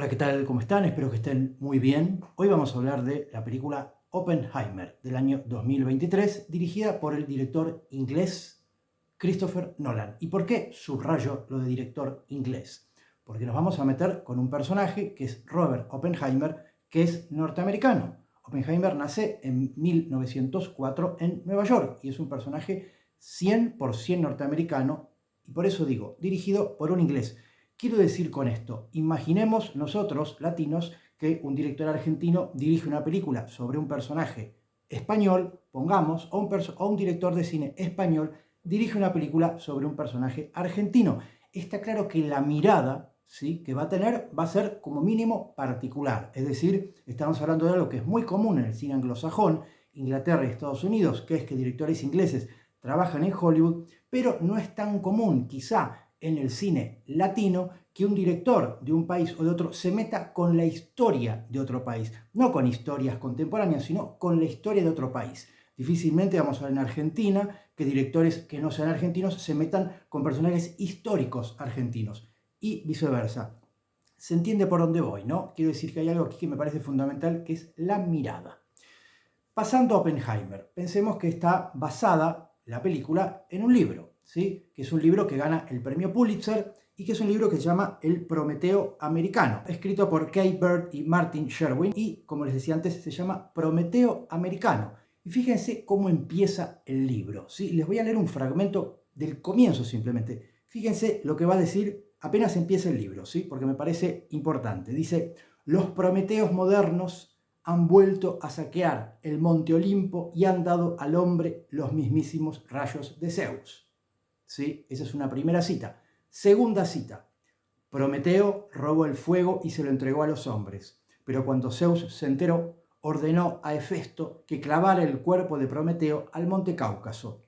Hola, ¿qué tal? ¿Cómo están? Espero que estén muy bien. Hoy vamos a hablar de la película Oppenheimer del año 2023, dirigida por el director inglés Christopher Nolan. ¿Y por qué subrayo lo de director inglés? Porque nos vamos a meter con un personaje que es Robert Oppenheimer, que es norteamericano. Oppenheimer nace en 1904 en Nueva York y es un personaje 100% norteamericano, y por eso digo, dirigido por un inglés. Quiero decir con esto, imaginemos nosotros, latinos, que un director argentino dirige una película sobre un personaje español, pongamos, o un director de cine español dirige una película sobre un personaje argentino. Está claro que la mirada, ¿sí?, que va a tener va a ser como mínimo particular. Es decir, estamos hablando de algo que es muy común en el cine anglosajón, Inglaterra y Estados Unidos, que es que directores ingleses trabajan en Hollywood, pero no es tan común quizá en el cine latino que un director de un país o de otro se meta con la historia de otro país, no con historias contemporáneas, sino con la historia de otro país. Difícilmente vamos a ver en Argentina que directores que no sean argentinos se metan con personajes históricos argentinos y viceversa. Se entiende por dónde voy, ¿no? Quiero decir que hay algo aquí que me parece fundamental, que es la mirada. Pasando a Oppenheimer, pensemos que está basada la película en un libro, ¿sí?, que es un libro que gana el premio Pulitzer y que es un libro que se llama El Prometeo Americano, escrito por Kay Bird y Martin Sherwin, y como les decía antes se llama Prometeo Americano. Y fíjense cómo empieza el libro, ¿sí? Les voy a leer un fragmento del comienzo simplemente. Fíjense lo que va a decir apenas empieza el libro, ¿sí?, porque me parece importante. Dice: los Prometeos modernos han vuelto a saquear el monte Olimpo y han dado al hombre los mismísimos rayos de Zeus. ¿Sí? Esa es una primera cita. Segunda cita. Prometeo robó el fuego y se lo entregó a los hombres, pero cuando Zeus se enteró, ordenó a Hefesto que clavara el cuerpo de Prometeo al monte Cáucaso.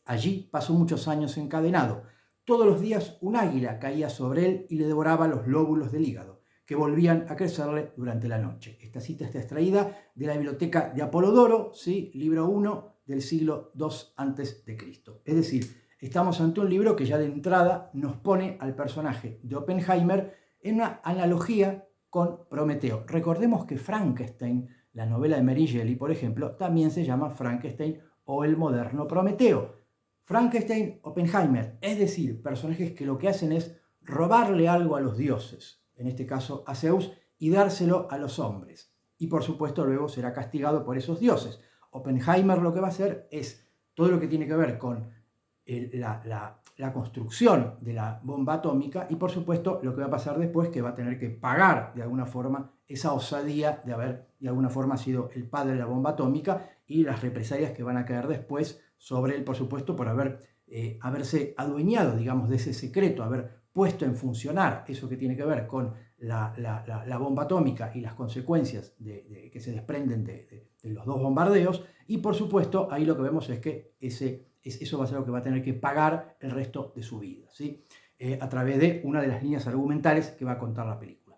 Allí pasó muchos años encadenado. Todos los días un águila caía sobre él y le devoraba los lóbulos del hígado, que volvían a crecerle durante la noche. Esta cita está extraída de la biblioteca de Apolodoro, ¿sí?, libro 1 del siglo II a.C. Es decir, estamos ante un libro que ya de entrada nos pone al personaje de Oppenheimer en una analogía con Prometeo. Recordemos que Frankenstein, la novela de Mary Shelley, por ejemplo, también se llama Frankenstein o el moderno Prometeo. Frankenstein, Oppenheimer, es decir, personajes que lo que hacen es robarle algo a los dioses, en este caso a Zeus, y dárselo a los hombres. Y por supuesto luego será castigado por esos dioses. Oppenheimer lo que va a hacer es todo lo que tiene que ver con la construcción de la bomba atómica, y por supuesto lo que va a pasar después, que va a tener que pagar de alguna forma esa osadía de haber de alguna forma sido el padre de la bomba atómica, y las represalias que van a caer después sobre él, por supuesto, por haberse adueñado, digamos, de ese secreto, haber puesto en funcionar eso que tiene que ver con la bomba atómica y las consecuencias que se desprenden de los dos bombardeos. Y por supuesto ahí lo que vemos es que eso va a ser lo que va a tener que pagar el resto de su vida, ¿sí?, a través de una de las líneas argumentales que va a contar la película.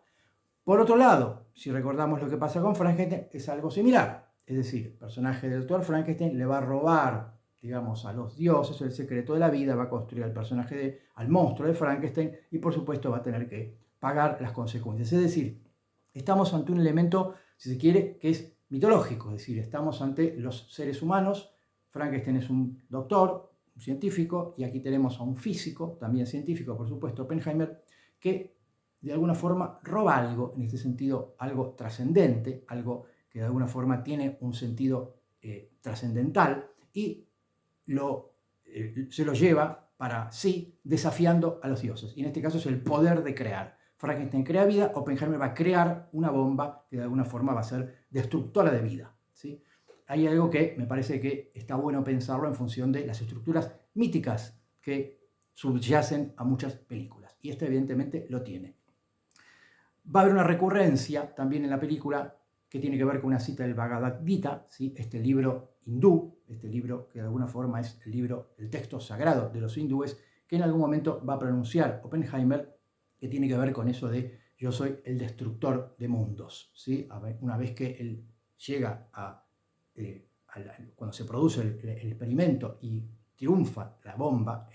Por otro lado, si recordamos lo que pasa con Frankenstein, es algo similar. Es decir, el personaje del doctor Frankenstein le va a robar, digamos, a los dioses el secreto de la vida, va a construir al monstruo de Frankenstein, y por supuesto va a tener que pagar las consecuencias. Es decir, estamos ante un elemento, si se quiere, que es mitológico. Es decir, estamos ante los seres humanos. Frankenstein es un doctor, un científico, y aquí tenemos a un físico, también científico, por supuesto, Oppenheimer, que de alguna forma roba algo, en este sentido algo trascendente, algo que de alguna forma tiene un sentido trascendental, y se lo lleva para sí, desafiando a los dioses. Y en este caso es el poder de crear. Frankenstein crea vida, Oppenheimer va a crear una bomba que de alguna forma va a ser destructora de vida, ¿sí? Hay algo que me parece que está bueno pensarlo en función de las estructuras míticas que subyacen a muchas películas. Y esta evidentemente lo tiene. Va a haber una recurrencia también en la película que tiene que ver con una cita del Bhagavad Gita, ¿sí?, este libro hindú, este libro que de alguna forma es el texto sagrado de los hindúes, que en algún momento va a pronunciar Oppenheimer, que tiene que ver con eso de yo soy el destructor de mundos, ¿sí? Una vez que él llega cuando se produce el experimento y triunfa la bomba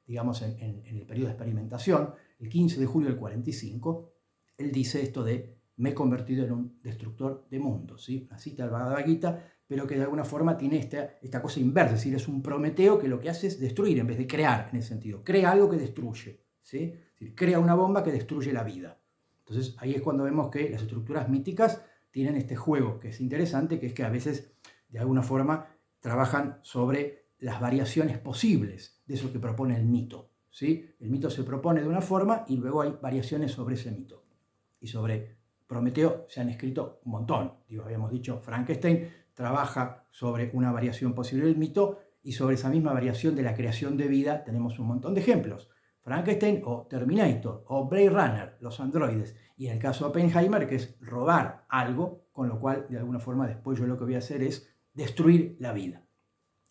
digamos en el periodo de experimentación, el 15 de julio del 45, él dice esto de me he convertido en un destructor de mundos, ¿sí? Una cita del Bhagavad Gita, pero que de alguna forma tiene esta cosa inversa, es decir, es un Prometeo que lo que hace es destruir en vez de crear, en ese sentido. Crea algo que destruye, ¿sí? Es decir, crea una bomba que destruye la vida. Entonces ahí es cuando vemos que las estructuras míticas tienen este juego que es interesante, que es que a veces de alguna forma trabajan sobre las variaciones posibles de eso que propone el mito, ¿sí? El mito se propone de una forma y luego hay variaciones sobre ese mito. Y sobre Prometeo se han escrito un montón. Habíamos dicho, Frankenstein trabaja sobre una variación posible del mito y sobre esa misma variación de la creación de vida tenemos un montón de ejemplos. Frankenstein o Terminator o Blade Runner, los androides. Y en el caso de Oppenheimer, que es robar algo, con lo cual de alguna forma después yo lo que voy a hacer es destruir la vida.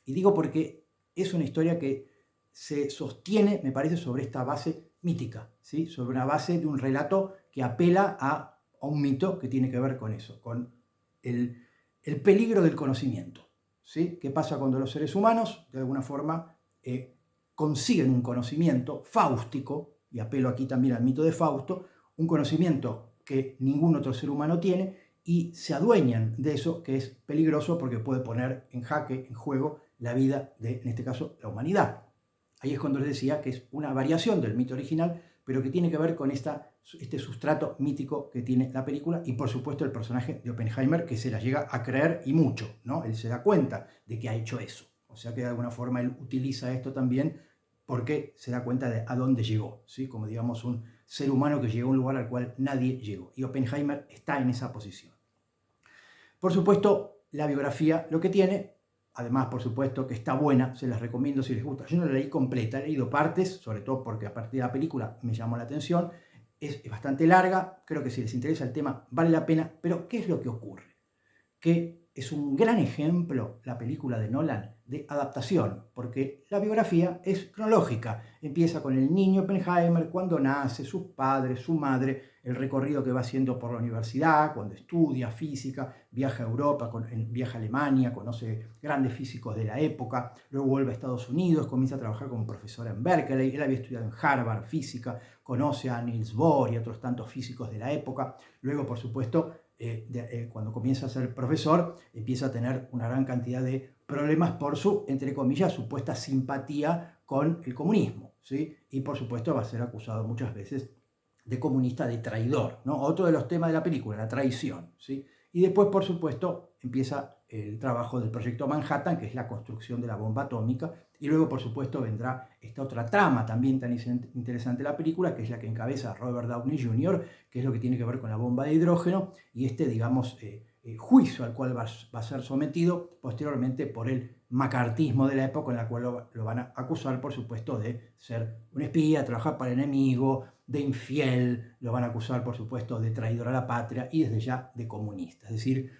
Y digo porque es una historia que se sostiene, me parece, sobre esta base mítica, ¿sí? Sobre una base de un relato que apela a un mito que tiene que ver con eso, con el peligro del conocimiento, ¿sí? ¿Qué pasa cuando los seres humanos, de alguna forma, consiguen un conocimiento fáustico, y apelo aquí también al mito de Fausto, un conocimiento que ningún otro ser humano tiene, y se adueñan de eso que es peligroso porque puede poner en jaque, en juego, la vida de, en este caso, la humanidad? Ahí es cuando les decía que es una variación del mito original, pero que tiene que ver con este sustrato mítico que tiene la película y, por supuesto, el personaje de Oppenheimer, que se la llega a creer y mucho, ¿no? Él se da cuenta de que ha hecho eso. O sea que de alguna forma él utiliza esto también porque se da cuenta de a dónde llegó, ¿sí? Como digamos un ser humano que llegó a un lugar al cual nadie llegó. Y Oppenheimer está en esa posición. Por supuesto, la biografía lo que tiene, además, por supuesto, que está buena, se las recomiendo si les gusta. Yo no la leí completa, he leído partes, sobre todo porque a partir de la película me llamó la atención. Es bastante larga, creo que si les interesa el tema vale la pena, pero ¿qué es lo que ocurre? Que es un gran ejemplo, la película de Nolan, de adaptación, porque la biografía es cronológica. Empieza con el niño Oppenheimer, cuando nace, sus padres, su madre, el recorrido que va haciendo por la universidad, cuando estudia física, viaja a Europa, viaja a Alemania, conoce grandes físicos de la época, luego vuelve a Estados Unidos, comienza a trabajar como profesor en Berkeley, él había estudiado en Harvard física, conoce a Niels Bohr y otros tantos físicos de la época, luego por supuesto cuando comienza a ser profesor, empieza a tener una gran cantidad de problemas por su, entre comillas, supuesta simpatía con el comunismo, ¿sí? Y por supuesto va a ser acusado muchas veces de comunista, de traidor, ¿no? Otro de los temas de la película, la traición, ¿sí? Y después, por supuesto, empieza el trabajo del proyecto Manhattan, que es la construcción de la bomba atómica, y luego, por supuesto, vendrá esta otra trama también tan interesante de la película, que es la que encabeza Robert Downey Jr., que es lo que tiene que ver con la bomba de hidrógeno, y digamos, juicio al cual va a ser sometido posteriormente por el macartismo de la época, en la cual lo van a acusar, por supuesto, de ser un espía, trabajar para el enemigo, de infiel, lo van a acusar, por supuesto, de traidor a la patria y desde ya de comunista. Es decir,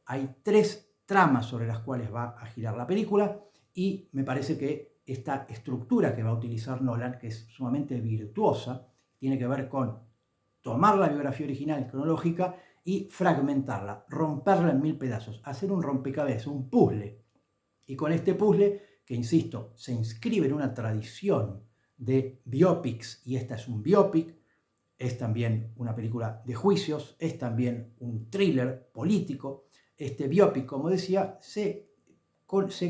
hay tres tramas sobre las cuales va a girar la película y me parece que esta estructura que va a utilizar Nolan, que es sumamente virtuosa, tiene que ver con tomar la biografía original cronológica y fragmentarla, romperla en 1000 pedazos, hacer un rompecabezas, un puzzle. Y con este puzzle, que insisto, se inscribe en una tradición de biopics, y esta es un biopic, es también una película de juicios, es también un thriller político. Este biopic, como decía, se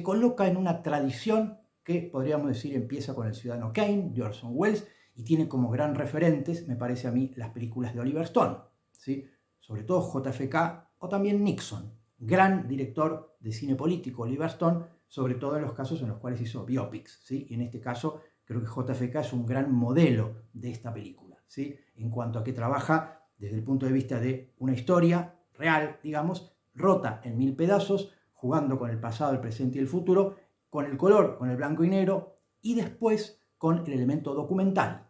coloca en una tradición que podríamos decir empieza con El Ciudadano Kane, de Orson Welles, y tiene como gran referentes, me parece a mí, las películas de Oliver Stone, ¿sí? Sobre todo JFK o también Nixon, gran director de cine político Oliver Stone, sobre todo en los casos en los cuales hizo biopics, ¿sí? Y en este caso creo que JFK es un gran modelo de esta película, ¿sí? En cuanto a que trabaja desde el punto de vista de una historia real, digamos, rota en 1000 pedazos, jugando con el pasado, el presente y el futuro, con el color, con el blanco y negro, y después con el elemento documental.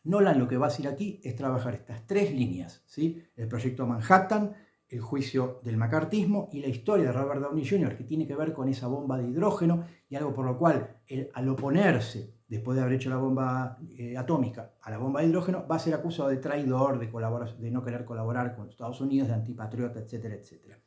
Nolan lo que va a hacer aquí es trabajar estas tres líneas, ¿sí? El proyecto Manhattan, el juicio del macartismo y la historia de Robert Downey Jr., que tiene que ver con esa bomba de hidrógeno y algo por lo cual él, al oponerse, después de haber hecho la bomba atómica, a la bomba de hidrógeno, va a ser acusado de traidor, de no querer colaborar con Estados Unidos, de antipatriota, etcétera, etcétera.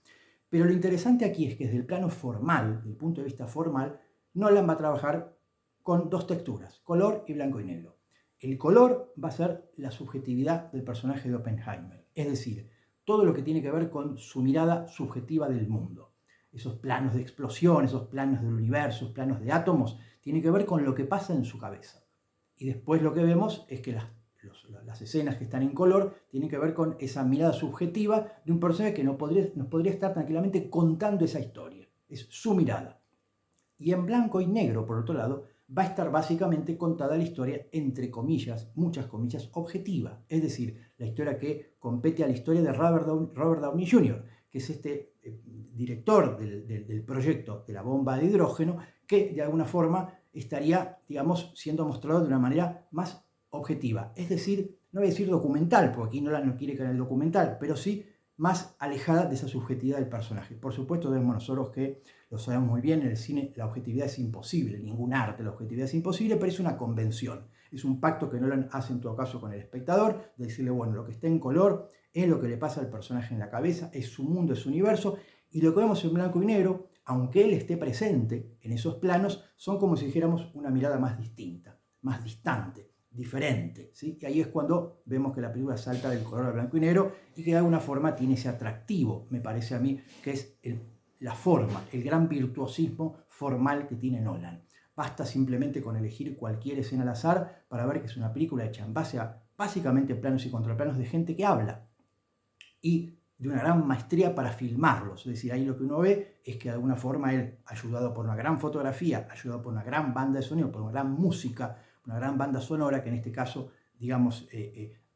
Pero lo interesante aquí es que desde el plano formal, desde el punto de vista formal, Nolan va a trabajar con dos texturas, color y blanco y negro. El color va a ser la subjetividad del personaje de Oppenheimer, es decir, todo lo que tiene que ver con su mirada subjetiva del mundo. Esos planos de explosión, esos planos del universo, esos planos de átomos, tiene que ver con lo que pasa en su cabeza. Y después lo que vemos es que las escenas que están en color tienen que ver con esa mirada subjetiva de un personaje que nos podría estar tranquilamente contando esa historia. Es su mirada. Y en blanco y negro, por otro lado, va a estar básicamente contada la historia, entre comillas, muchas comillas, objetiva. Es decir, la historia que compete a la historia de Robert Downey Jr., que es este director del proyecto de la bomba de hidrógeno, que de alguna forma estaría, digamos, siendo mostrado de una manera más objetiva. Es decir, no voy a decir documental, porque aquí Nolan no quiere que haga el documental, pero sí más alejada de esa subjetividad del personaje. Por supuesto, vemos nosotros que lo sabemos muy bien, en el cine la objetividad es imposible, ningún arte la objetividad es imposible, pero es una convención, es un pacto que Nolan hace en todo caso con el espectador, de decirle, bueno, lo que está en color es lo que le pasa al personaje en la cabeza, es su mundo, es su universo, y lo que vemos en blanco y negro, aunque él esté presente en esos planos, son como si dijéramos una mirada más distinta, más distante, diferente, ¿sí? Y ahí es cuando vemos que la película salta del color al blanco y negro y que de alguna forma tiene ese atractivo, me parece a mí, que es la forma, el gran virtuosismo formal que tiene Nolan. Basta simplemente con elegir cualquier escena al azar para ver que es una película hecha en base a básicamente planos y contraplanos de gente que habla y de una gran maestría para filmarlos. Es decir, ahí lo que uno ve es que de alguna forma él, ayudado por una gran fotografía, ayudado por una gran banda de sonido, por una gran música, una gran banda sonora, que en este caso, digamos,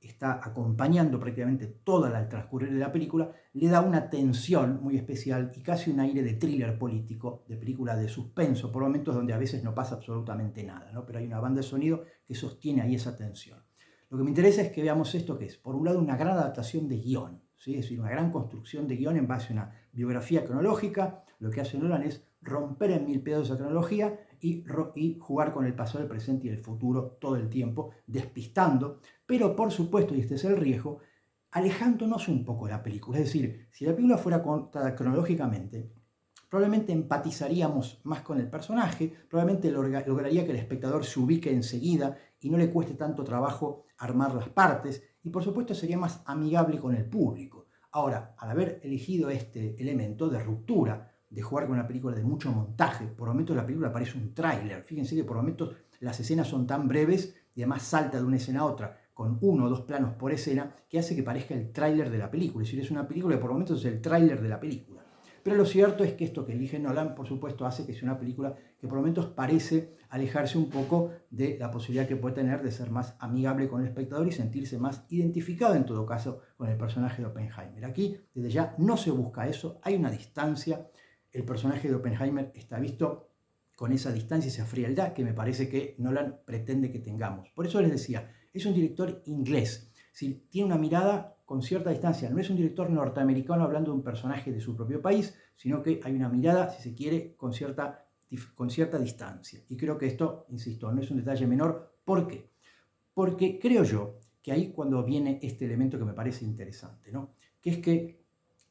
está acompañando prácticamente toda el transcurrir de la película, le da una tensión muy especial y casi un aire de thriller político, de película de suspenso, por momentos donde a veces no pasa absolutamente nada, ¿no? Pero hay una banda de sonido que sostiene ahí esa tensión. Lo que me interesa es que veamos esto que es, por un lado, una gran adaptación de guión, ¿sí? Es decir, una gran construcción de guión en base a una biografía cronológica. Lo que hace Nolan es romper en mil pedazos esa cronología y jugar con el pasado, el presente y el futuro todo el tiempo, despistando, pero por supuesto, y este es el riesgo, alejándonos un poco de la película. Es decir, si la película fuera contada cronológicamente, probablemente empatizaríamos más con el personaje, probablemente lograría que el espectador se ubique enseguida y no le cueste tanto trabajo armar las partes, y por supuesto sería más amigable con el público. Ahora, al haber elegido este elemento de ruptura, de jugar con una película de mucho montaje, por momentos la película parece un tráiler, fíjense que por momentos las escenas son tan breves y además salta de una escena a otra, con 1 o 2 planos por escena, que hace que parezca el tráiler de la película, es decir, es una película que por momentos es el tráiler de la película. Pero lo cierto es que esto que elige Nolan, por supuesto, hace que sea una película que por momentos parece alejarse un poco de la posibilidad que puede tener de ser más amigable con el espectador y sentirse más identificado, en todo caso, con el personaje de Oppenheimer. Aquí, desde ya, no se busca eso, hay una distancia. El personaje de Oppenheimer está visto con esa distancia, esa frialdad que me parece que Nolan pretende que tengamos. Por eso les decía, es un director inglés. Si tiene una mirada con cierta distancia, no es un director norteamericano hablando de un personaje de su propio país, sino que hay una mirada, si se quiere, con cierta distancia. Y creo que esto, insisto, no es un detalle menor. ¿Por qué? Porque creo yo que ahí cuando viene este elemento que me parece interesante, ¿no? Que es que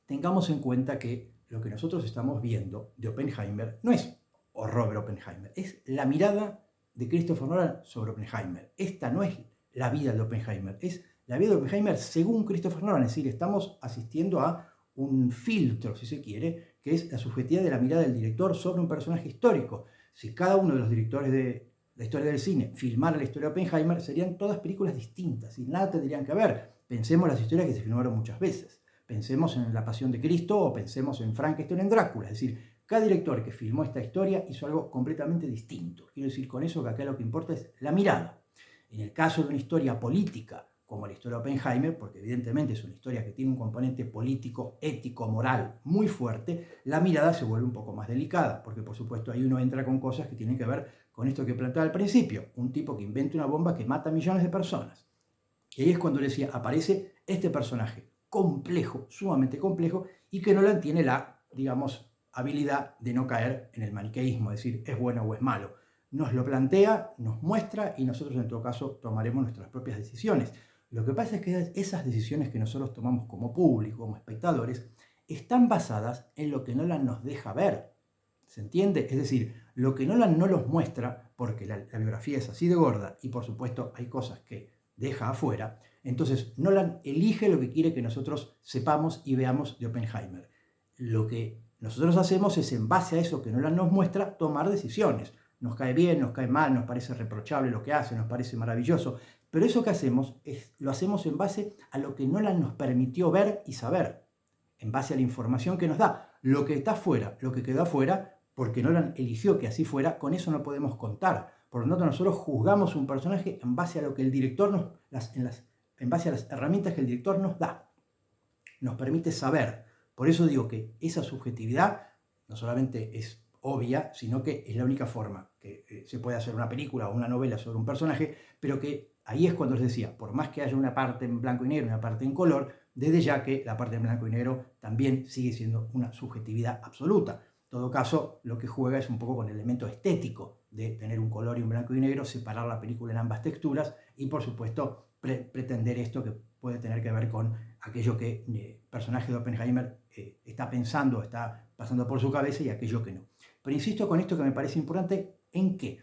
tengamos en cuenta que lo que nosotros estamos viendo de Oppenheimer no es Robert Oppenheimer, es la mirada de Christopher Nolan sobre Oppenheimer. Esta no es la vida de Oppenheimer, es la vida de Oppenheimer según Christopher Nolan, es decir, estamos asistiendo a un filtro, si se quiere, que es la subjetividad de la mirada del director sobre un personaje histórico. Si cada uno de los directores de la historia del cine filmara la historia de Oppenheimer, serían todas películas distintas y nada tendrían que ver. Pensemos en las historias que se filmaron muchas veces. Pensemos en La Pasión de Cristo o pensemos en Frankenstein, en Drácula. Es decir, cada director que filmó esta historia hizo algo completamente distinto. Quiero decir con eso que acá lo que importa es la mirada. En el caso de una historia política, como la historia de Oppenheimer, porque evidentemente es una historia que tiene un componente político, ético, moral muy fuerte, la mirada se vuelve un poco más delicada, porque por supuesto ahí uno entra con cosas que tienen que ver con esto que planteaba al principio, un tipo que inventa una bomba que mata a millones de personas. Y ahí es cuando decía, aparece este personaje complejo, sumamente complejo, y que Nolan tiene la, digamos, habilidad de no caer en el maniqueísmo, es decir, es bueno o es malo. Nos lo plantea, nos muestra y nosotros en todo caso tomaremos nuestras propias decisiones. Lo que pasa es que esas decisiones que nosotros tomamos como público, como espectadores, están basadas en lo que Nolan nos deja ver. ¿Se entiende? Es decir, lo que Nolan no los muestra, porque la biografía es así de gorda y por supuesto hay cosas que deja afuera, entonces Nolan elige lo que quiere que nosotros sepamos y veamos de Oppenheimer. Lo que nosotros hacemos es, en base a eso que Nolan nos muestra, tomar decisiones. Nos cae bien, nos cae mal, nos parece reprochable lo que hace, nos parece maravilloso, pero eso que hacemos lo hacemos en base a lo que Nolan nos permitió ver y saber, en base a la información que nos da. Lo que está afuera, lo que quedó afuera, porque Nolan eligió que así fuera, con eso no podemos contar. Por lo tanto, nosotros juzgamos un personaje en base a lo que el director en base a las herramientas que el director nos da. Nos permite saber. Por eso digo que esa subjetividad no solamente es obvia, sino que es la única forma que se puede hacer una película o una novela sobre un personaje, pero que ahí es cuando les decía, por más que haya una parte en blanco y negro, una parte en color, desde ya que la parte en blanco y negro también sigue siendo una subjetividad absoluta. En todo caso, lo que juega es un poco con el elemento estético de tener un color y un blanco y negro, separar la película en ambas texturas y, por supuesto, pretender esto que puede tener que ver con aquello que el personaje de Oppenheimer está pensando, está pasando por su cabeza y aquello que no. Pero insisto con esto que me parece importante, ¿en qué?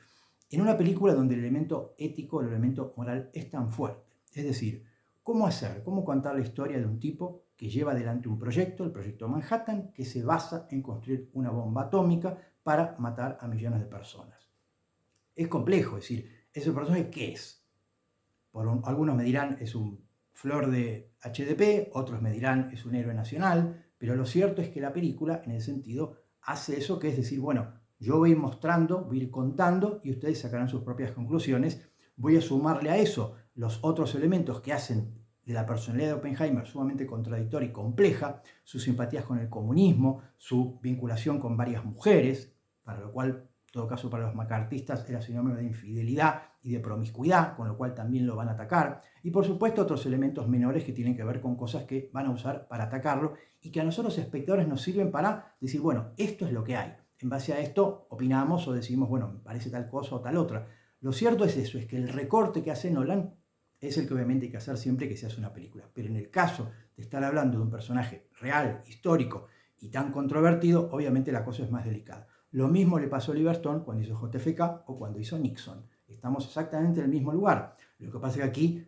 En una película donde el elemento ético, el elemento moral es tan fuerte. Es decir, cómo contar la historia de un tipo que lleva adelante un proyecto, el proyecto Manhattan, que se basa en construir una bomba atómica para matar a millones de personas. Es complejo, es decir, ¿ese personaje qué es? Algunos me dirán es un flor de HDP, otros me dirán es un héroe nacional, pero lo cierto es que la película, en ese sentido, hace eso, que es decir, bueno, yo voy a ir mostrando, voy a ir contando y ustedes sacarán sus propias conclusiones. Voy a sumarle a eso los otros elementos que hacen de la personalidad de Oppenheimer sumamente contradictoria y compleja, sus simpatías con el comunismo, su vinculación con varias mujeres, para lo cual, en todo caso para los macartistas, era sinónimo de infidelidad y de promiscuidad, con lo cual también lo van a atacar, y por supuesto otros elementos menores que tienen que ver con cosas que van a usar para atacarlo y que a nosotros espectadores nos sirven para decir, bueno, esto es lo que hay. En base a esto opinamos o decimos, bueno, me parece tal cosa o tal otra. Lo cierto es eso, es que el recorte que hace Nolan es el que obviamente hay que hacer siempre que se hace una película. Pero en el caso de estar hablando de un personaje real, histórico y tan controvertido, obviamente la cosa es más delicada. Lo mismo le pasó a Oliver Stone cuando hizo JFK o cuando hizo Nixon. Estamos exactamente en el mismo lugar. Lo que pasa es que aquí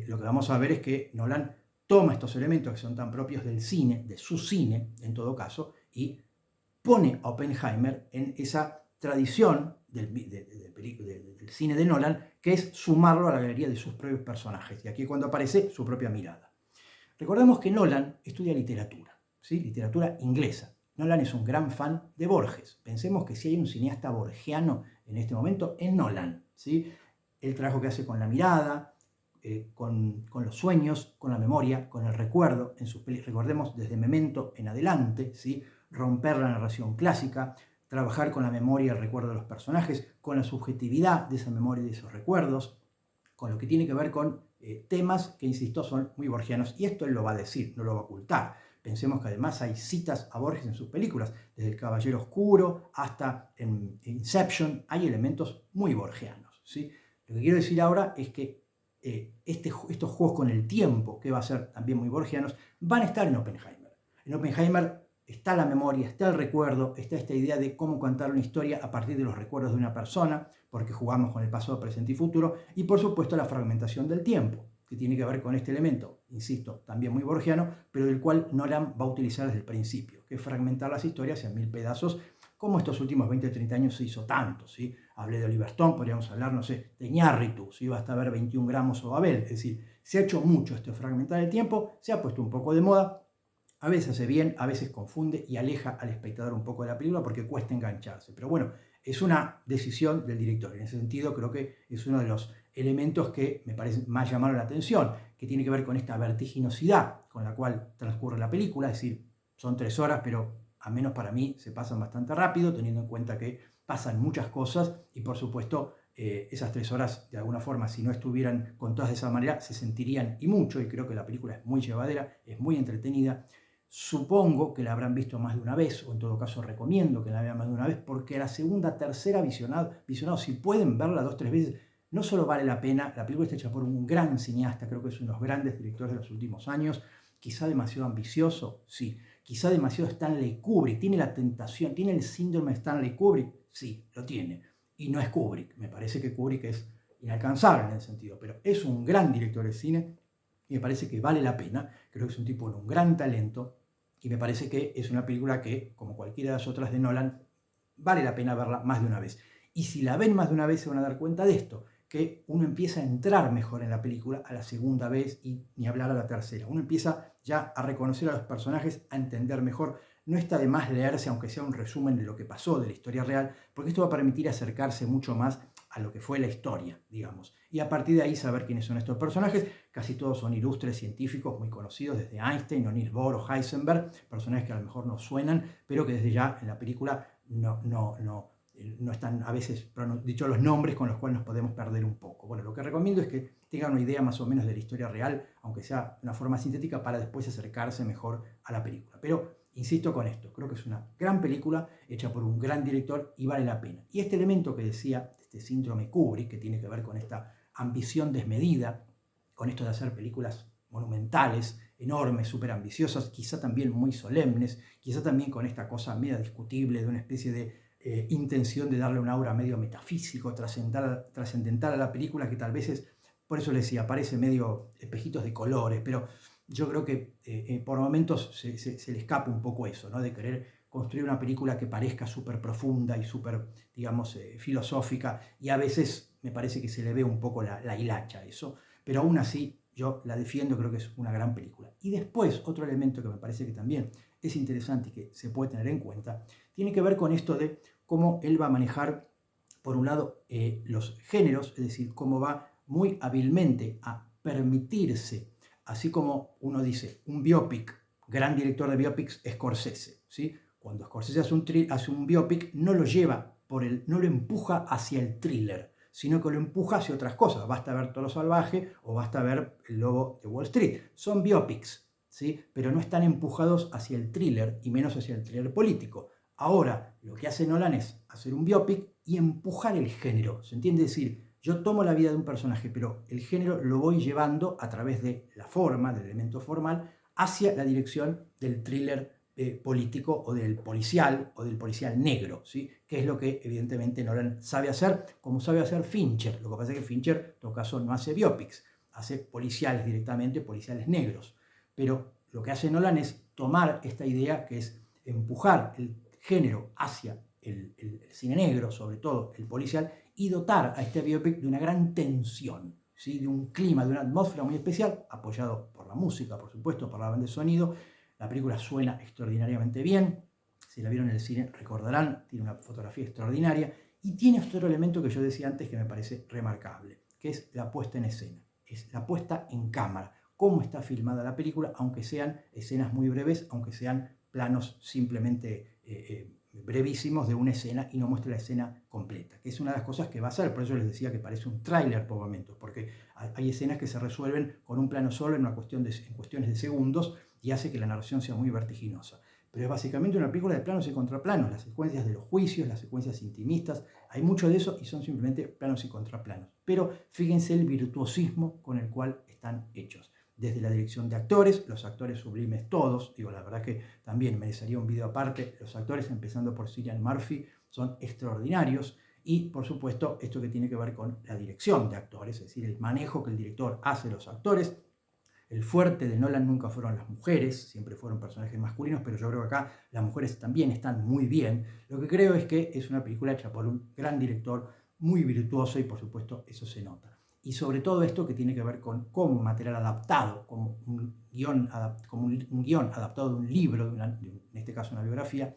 lo que vamos a ver es que Nolan toma estos elementos que son tan propios del cine, de su cine en todo caso, y pone a Oppenheimer en esa tradición del cine de Nolan, que es sumarlo a la galería de sus propios personajes. Y aquí es cuando aparece su propia mirada. Recordemos que Nolan estudia literatura, ¿sí? Literatura inglesa. Nolan es un gran fan de Borges. Pensemos que si hay un cineasta borgiano en este momento, es Nolan, ¿sí? El trabajo que hace con la mirada, con los sueños, con la memoria, con el recuerdo, en sus películas, recordemos desde Memento en adelante, ¿sí? Romper la narración clásica, trabajar con la memoria y el recuerdo de los personajes, con la subjetividad de esa memoria y de esos recuerdos, con lo que tiene que ver con temas que, insisto, son muy borgianos. Y esto él lo va a decir, no lo va a ocultar. Pensemos que además hay citas a Borges en sus películas, desde El Caballero Oscuro hasta en Inception, hay elementos muy borgianos, ¿sí? Lo que quiero decir ahora es que estos juegos con el tiempo, que va a ser también muy borgianos, van a estar en Oppenheimer. En Oppenheimer está la memoria, está el recuerdo, está esta idea de cómo contar una historia a partir de los recuerdos de una persona, porque jugamos con el pasado, presente y futuro, y por supuesto la fragmentación del tiempo, que tiene que ver con este elemento, insisto, también muy borgiano, pero del cual Nolan va a utilizar desde el principio, que es fragmentar las historias en 1000 pedazos, como estos últimos 20 o 30 años se hizo tanto, ¿sí? Hablé de Oliver Stone, podríamos hablar, no sé, de Iñárritu, ¿sí? Basta ver 21 gramos o Babel, es decir, se ha hecho mucho esto de fragmentar el tiempo, se ha puesto un poco de moda, a veces hace bien, a veces confunde y aleja al espectador un poco de la película porque cuesta engancharse. Pero bueno, es una decisión del director. En ese sentido, creo que es uno de los elementos que me parece más llamaron la atención, que tiene que ver con esta vertiginosidad con la cual transcurre la película. Es decir, son 3 horas, pero al menos para mí se pasan bastante rápido, teniendo en cuenta que pasan muchas cosas y por supuesto esas 3 horas, de alguna forma, si no estuvieran contadas de esa manera, se sentirían y mucho, y creo que la película es muy llevadera, es muy entretenida. Supongo que la habrán visto más de una vez, o en todo caso recomiendo que la vean más de una vez, porque la segunda, tercera visionado, si pueden verla 2 o 3 veces, no solo vale la pena, la película está hecha por un gran cineasta, creo que es uno de los grandes directores de los últimos años, quizá demasiado ambicioso, sí, quizá demasiado Stanley Kubrick. ¿Tiene la tentación, tiene el síndrome de Stanley Kubrick? Sí, lo tiene. Y no es Kubrick. Me parece que Kubrick es inalcanzable en ese sentido, pero es un gran director de cine y me parece que vale la pena. Creo que es un tipo con un gran talento y me parece que es una película que, como cualquiera de las otras de Nolan, vale la pena verla más de una vez. Y si la ven más de una vez se van a dar cuenta de esto, que uno empieza a entrar mejor en la película a la segunda vez y ni hablar a la tercera. Uno empieza ya a reconocer a los personajes, a entender mejor. No está de más leerse, aunque sea un resumen de lo que pasó, de la historia real, porque esto va a permitir acercarse mucho más a lo que fue la historia, digamos. Y a partir de ahí saber quiénes son estos personajes. Casi todos son ilustres científicos muy conocidos, desde Einstein, Niels Bohr o Heisenberg, personajes que a lo mejor no suenan, pero que desde ya en la película no están a veces dicho los nombres con los cuales nos podemos perder un poco. Bueno, lo que recomiendo es que tengan una idea más o menos de la historia real, aunque sea de una forma sintética, para después acercarse mejor a la película. Pero insisto con esto, creo que es una gran película hecha por un gran director y vale la pena. Y este elemento que decía, este síndrome Kubrick, que tiene que ver con esta ambición desmedida, con esto de hacer películas monumentales, enormes, súper ambiciosas, quizá también muy solemnes, quizá también con esta cosa media discutible de una especie de intención de darle un aura medio metafísico, trascendental a la película, que tal vez es, por eso les decía, parece medio espejitos de colores, pero yo creo que por momentos se le escapa un poco eso, ¿no? De querer construir una película que parezca súper profunda y súper, digamos, filosófica, y a veces me parece que se le ve un poco la hilacha a eso, pero aún así yo la defiendo, creo que es una gran película. Y después, otro elemento que me parece que también es interesante y que se puede tener en cuenta, tiene que ver con esto de cómo él va a manejar, por un lado, los géneros, es decir, cómo va muy hábilmente a permitirse, así como uno dice, un biopic, gran director de biopics, Scorsese, ¿sí? Cuando Scorsese hace un biopic, no lo lleva no lo empuja hacia el thriller, sino que lo empuja hacia otras cosas. Basta ver Toro Salvaje o basta ver El Lobo de Wall Street. Son biopics, ¿sí? Pero no están empujados hacia el thriller y menos hacia el thriller político. Ahora, lo que hace Nolan es hacer un biopic y empujar el género. ¿Se entiende? Es decir, yo tomo la vida de un personaje, pero el género lo voy llevando a través de la forma, del elemento formal, hacia la dirección del thriller político o del policial negro, ¿sí? Que es lo que evidentemente Nolan sabe hacer, como sabe hacer Fincher. Lo que pasa es que Fincher, en todo caso, no hace biopics, hace policiales directamente, policiales negros. Pero lo que hace Nolan es tomar esta idea que es empujar el género hacia el cine negro, sobre todo el policial, y dotar a este biopic de una gran tensión, ¿sí? De un clima, de una atmósfera muy especial, apoyado por la música, por supuesto, por la banda de sonido. La película suena extraordinariamente bien, si la vieron en el cine recordarán, tiene una fotografía extraordinaria y tiene otro elemento que yo decía antes que me parece remarcable, que es la puesta en escena, es la puesta en cámara, cómo está filmada la película, aunque sean escenas muy breves, aunque sean planos simplemente brevísimos de una escena y no muestra la escena completa, que es una de las cosas que va a hacer. Por eso les decía que parece un tráiler por momentos, porque hay escenas que se resuelven con un plano solo en cuestiones de segundos y hace que la narración sea muy vertiginosa. Pero es básicamente una película de planos y contraplanos, las secuencias de los juicios, las secuencias intimistas, hay mucho de eso y son simplemente planos y contraplanos. Pero fíjense el virtuosismo con el cual están hechos. Desde la dirección de actores, los actores sublimes todos, digo, la verdad que también merecería un video aparte, los actores, empezando por Cillian Murphy, son extraordinarios, y por supuesto esto que tiene que ver con la dirección de actores, es decir, el manejo que el director hace de los actores. El fuerte de Nolan nunca fueron las mujeres, siempre fueron personajes masculinos, pero yo creo que acá las mujeres también están muy bien. Lo que creo es que es una película hecha por un gran director, muy virtuoso, y por supuesto eso se nota. Y sobre todo esto que tiene que ver con cómo un material adaptado, como un guión adaptado de un libro, en este caso una biografía,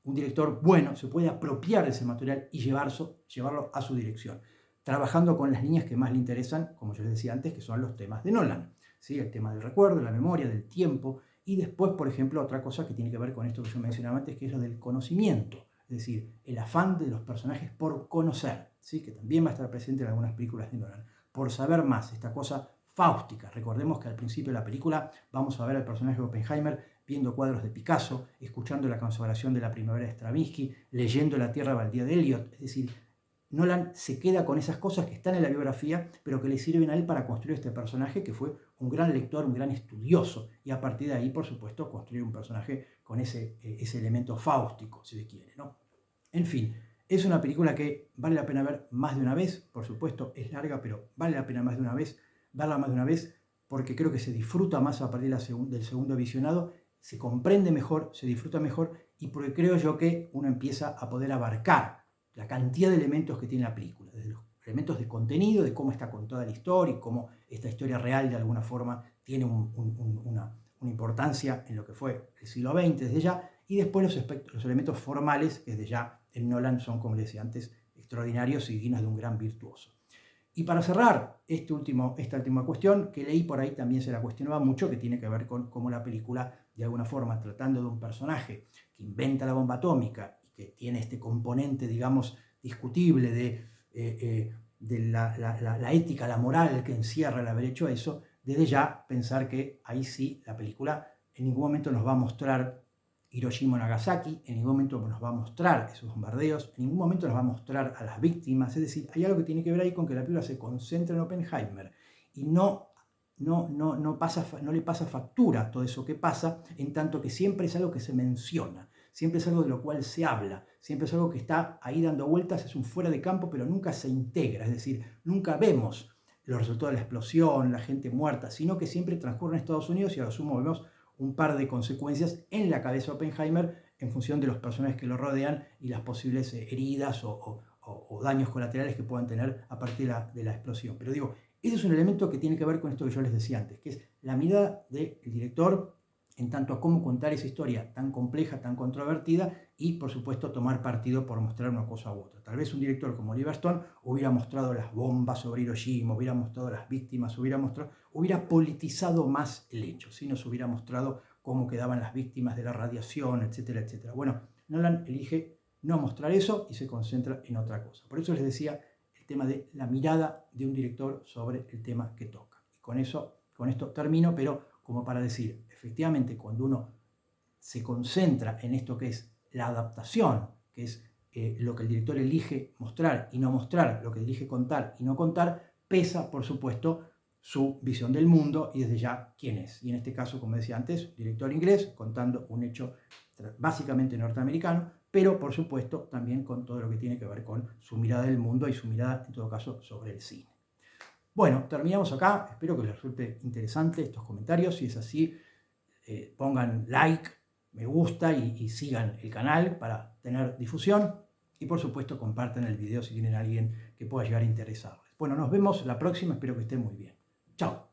un director bueno se puede apropiar de ese material y llevarlo a su dirección, trabajando con las líneas que más le interesan, como yo les decía antes, que son los temas de Nolan, ¿sí? El tema del recuerdo, la memoria, del tiempo, y después, por ejemplo, otra cosa que tiene que ver con esto que yo mencionaba antes, que es lo del conocimiento, es decir, el afán de los personajes por conocer, ¿sí? Que también va a estar presente en algunas películas de Nolan, por saber más, esta cosa fáustica. Recordemos que al principio de la película vamos a ver al personaje de Oppenheimer viendo cuadros de Picasso, escuchando la consagración de la primavera de Stravinsky, leyendo La tierra baldía de Eliot, es decir, Nolan se queda con esas cosas que están en la biografía, pero que le sirven a él para construir este personaje que fue un gran lector, un gran estudioso, y a partir de ahí, por supuesto, construir un personaje con ese elemento fáustico, si se quiere, ¿no? En fin, es una película que vale la pena ver más de una vez, por supuesto, es larga, pero vale la pena más de una vez, verla más de una vez, porque creo que se disfruta más a partir del segundo visionado, se comprende mejor, se disfruta mejor, y porque creo yo que uno empieza a poder abarcar la cantidad de elementos que tiene la película, desde los elementos de contenido, de cómo está contada la historia y cómo esta historia real de alguna forma tiene una importancia en lo que fue el siglo XX desde ya, y después los elementos formales que desde ya en Nolan son, como les decía antes, extraordinarios y dignos de un gran virtuoso. Y para cerrar esta última cuestión, que leí por ahí también se la cuestionaba mucho, que tiene que ver con cómo la película, de alguna forma, tratando de un personaje que inventa la bomba atómica y que tiene este componente, digamos, discutible de la ética, la moral que encierra el haber hecho eso, desde ya pensar que ahí sí la película en ningún momento nos va a mostrar Hiroshima o Nagasaki, en ningún momento nos va a mostrar esos bombardeos, en ningún momento nos va a mostrar a las víctimas, es decir, hay algo que tiene que ver ahí con que la película se concentra en Oppenheimer y no le pasa factura a todo eso que pasa, en tanto que siempre es algo que se menciona, siempre es algo de lo cual se habla, siempre es algo que está ahí dando vueltas, es un fuera de campo, pero nunca se integra, es decir, nunca vemos los resultados de la explosión, la gente muerta, sino que siempre transcurre en Estados Unidos y a lo sumo vemos un par de consecuencias en la cabeza de Oppenheimer en función de los personajes que lo rodean y las posibles heridas o daños colaterales que puedan tener a partir de la explosión. Pero digo, ese es un elemento que tiene que ver con esto que yo les decía antes, que es la mirada del director en tanto a cómo contar esa historia tan compleja, tan controvertida y, por supuesto, tomar partido por mostrar una cosa u otra. Tal vez un director como Oliver Stone hubiera mostrado las bombas sobre Hiroshima, hubiera mostrado las víctimas, hubiera politizado más el hecho, ¿sí? Nos hubiera mostrado cómo quedaban las víctimas de la radiación, etcétera, etcétera. Bueno, Nolan elige no mostrar eso y se concentra en otra cosa. Por eso les decía el tema de la mirada de un director sobre el tema que toca. Y con esto termino, pero como para decir, efectivamente, cuando uno se concentra en esto que es la adaptación, que es lo que el director elige mostrar y no mostrar, lo que elige contar y no contar, pesa, por supuesto, su visión del mundo y desde ya quién es. Y en este caso, como decía antes, director inglés, contando un hecho básicamente norteamericano, pero por supuesto también con todo lo que tiene que ver con su mirada del mundo y su mirada, en todo caso, sobre el cine. Bueno, terminamos acá. Espero que les resulte interesante estos comentarios. Si es así, pongan like, me gusta y sigan el canal para tener difusión. Y por supuesto, compartan el video si tienen a alguien que pueda llegar a interesarles. Bueno, nos vemos la próxima. Espero que estén muy bien. Chao.